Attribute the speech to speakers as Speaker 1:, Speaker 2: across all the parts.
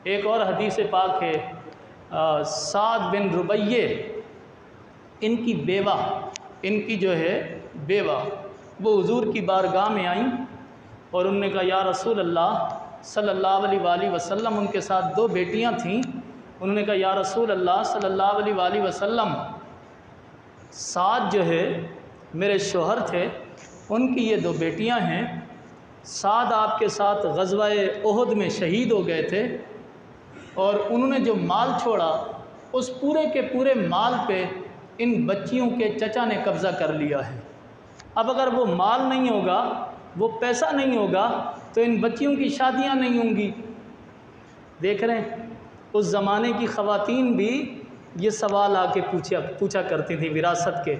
Speaker 1: ایک اور حدیث پاک ہے، سعد بن ربیع ان کی بیوہ، ان کی جو ہے بیوہ، وہ حضور کی بارگاہ میں آئیں اور انہوں نے کہا یا رسول اللہ صلی اللہ علیہ وآلہ وسلم، ان کے ساتھ 2 بیٹیاں تھیں، انہوں نے کہا یا رسول اللہ صلی اللہ علیہ وآلہ وسلم، سعد جو ہے میرے شوہر تھے، ان کی یہ 2 بیٹیاں ہیں، سعد آپ کے ساتھ غزوہ احد میں شہید ہو گئے تھے، اور انہوں نے جو مال چھوڑا اس پورے کے پورے مال پہ ان بچیوں کے چچا نے قبضہ کر لیا ہے۔ اب اگر وہ مال نہیں ہوگا، وہ پیسہ نہیں ہوگا، تو ان بچیوں کی شادیاں نہیں ہوں گی۔ دیکھ رہے ہیں اس زمانے کی خواتین بھی یہ سوال آ کے پوچھا کرتی تھیں وراثت کے،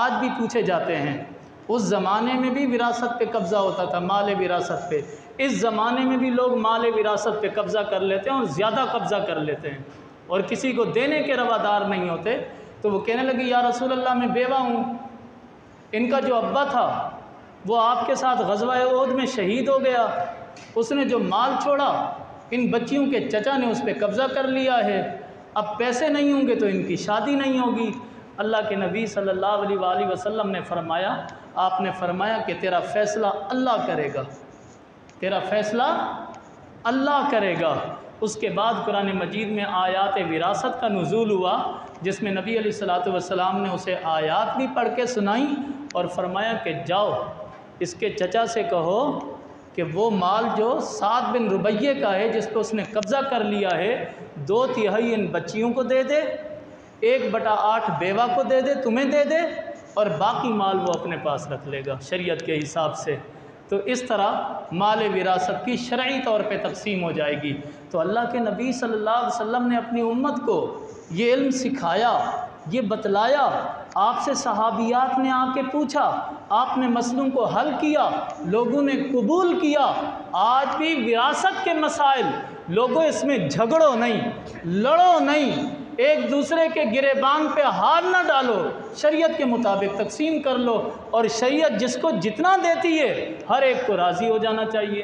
Speaker 1: آج بھی پوچھے جاتے ہیں۔ اس زمانے میں بھی وراثت پہ قبضہ ہوتا تھا، مال وراثت پہ۔ اس زمانے میں بھی لوگ مال وراثت پہ قبضہ کر لیتے ہیں اور زیادہ قبضہ کر لیتے ہیں، اور کسی کو دینے کے روادار نہیں ہوتے۔ تو وہ کہنے لگی یا رسول اللہ میں بیوہ ہوں، ان کا جو ابا تھا وہ آپ کے ساتھ غزوہ احد میں شہید ہو گیا، اس نے جو مال چھوڑا ان بچیوں کے چچا نے اس پہ قبضہ کر لیا ہے، اب پیسے نہیں ہوں گے تو ان کی شادی نہیں ہوگی۔ اللہ کے نبی صلی اللہ علیہ وآلہ وسلم نے فرمایا، آپ نے فرمایا کہ تیرا فیصلہ اللہ کرے گا، تیرا فیصلہ اللہ کرے گا۔ اس کے بعد قرآن مجید میں آیات وراثت کا نزول ہوا، جس میں نبی علیہ الصلوۃ والسلام نے اسے آیات بھی پڑھ کے سنائیں اور فرمایا کہ جاؤ اس کے چچا سے کہو کہ وہ مال جو سعد بن ربیع کا ہے، جس پہ اس نے قبضہ کر لیا ہے، 2/3 ان بچیوں کو دے دے، 1/8 بیوہ کو دے دے، تمہیں دے دے، اور باقی مال وہ اپنے پاس رکھ لے گا شریعت کے حساب سے۔ تو اس طرح مال وراثت کی شرعی طور پہ تقسیم ہو جائے گی۔ تو اللہ کے نبی صلی اللہ علیہ وسلم نے اپنی امت کو یہ علم سکھایا، یہ بتلایا، آپ سے صحابیات نے آ کے پوچھا، آپ نے مسئلوں کو حل کیا، لوگوں نے قبول کیا۔ آج بھی وراثت کے مسائل، لوگوں اس میں جھگڑو نہیں، لڑو نہیں، ایک دوسرے کے گریبان پہ ہاتھ نہ ڈالو، شریعت کے مطابق تقسیم کر لو، اور شریعت جس کو جتنا دیتی ہے ہر ایک کو راضی ہو جانا چاہیے۔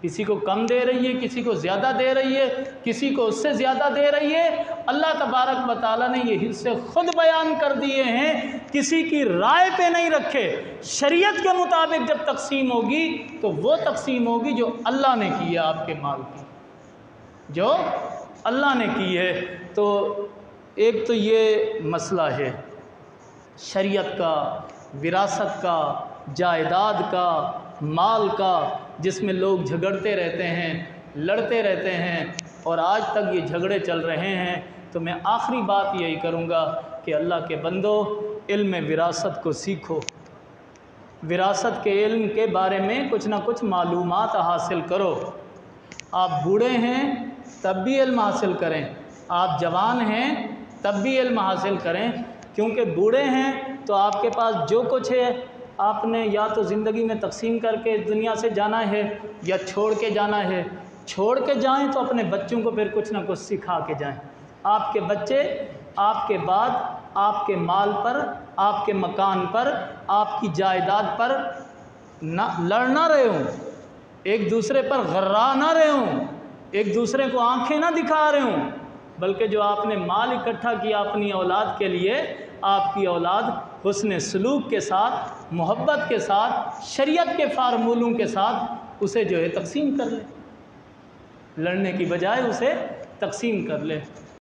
Speaker 1: کسی کو کم دے رہی ہے، کسی کو زیادہ دے رہی ہے، کسی کو اس سے زیادہ دے رہی ہے، اللہ تبارک و تعالیٰ نے یہ حصے خود بیان کر دیے ہیں، کسی کی رائے پہ نہیں رکھے۔ شریعت کے مطابق جب تقسیم ہوگی تو وہ تقسیم ہوگی جو اللہ نے کی ہے، آپ کے مال کی جو اللہ نے کی ہے۔ تو ایک تو یہ مسئلہ ہے شریعت کا، وراثت کا، جائیداد کا، مال کا، جس میں لوگ جھگڑتے رہتے ہیں، لڑتے رہتے ہیں، اور آج تک یہ جھگڑے چل رہے ہیں۔ تو میں آخری بات یہی کروں گا کہ اللہ کے بندو، علم وراثت کو سیکھو، وراثت کے علم کے بارے میں کچھ نہ کچھ معلومات حاصل کرو۔ آپ بوڑھے ہیں تب بھی علم حاصل کریں، آپ جوان ہیں تب بھی علم حاصل کریں، کیونکہ بوڑھے ہیں تو آپ کے پاس جو کچھ ہے آپ نے یا تو زندگی میں تقسیم کر کے اس دنیا سے جانا ہے یا چھوڑ کے جانا ہے۔ چھوڑ کے جائیں تو اپنے بچوں کو پھر کچھ نہ کچھ سکھا کے جائیں۔ آپ کے بچے آپ کے بعد آپ کے مال پر، آپ کے مکان پر، آپ کی جائیداد پر لڑ نہ رہے ہوں، ایک دوسرے پر غرا نہ رہے ہوں، ایک دوسرے کو آنکھیں نہ دکھا رہے ہوں، بلکہ جو آپ نے مال اکٹھا کیا اپنی اولاد کے لیے، آپ کی اولاد حسن سلوک کے ساتھ، محبت کے ساتھ، شریعت کے فارمولوں کے ساتھ اسے جو ہے تقسیم کر لے، لڑنے کی بجائے اسے تقسیم کر لے۔